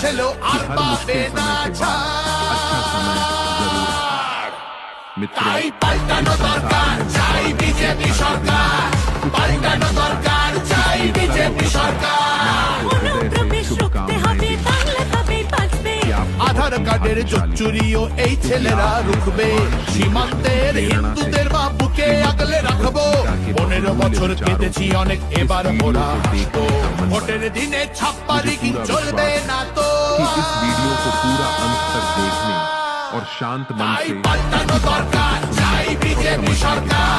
ছেলেও আর পাবে না ছাড়। তাই পাল্টানো দরকার, চাই বিজেপি সরকার, পাল্টানো দরকার, চাই বিজেপি সরকার। অনুপ্রবেশ রুখতে হবে, বাংলা তবেই বাঁচবে। আধার কার্ডের চুরিও এই ছেলেরা রুখবে, সীমান্তের হিন্দুদের বা বুকে আগলে রাখবো। 15 বছর কেটেছি অনেক, এবার ওরা আসবো। ভোটের দিনে ছাপ্পা রিগিং চলবে না তো। इस वीडियो को पूरा अंत तक देखने और शांत मन তাই से পাল্টানো দরকার, চাই বিজেপি সরকার।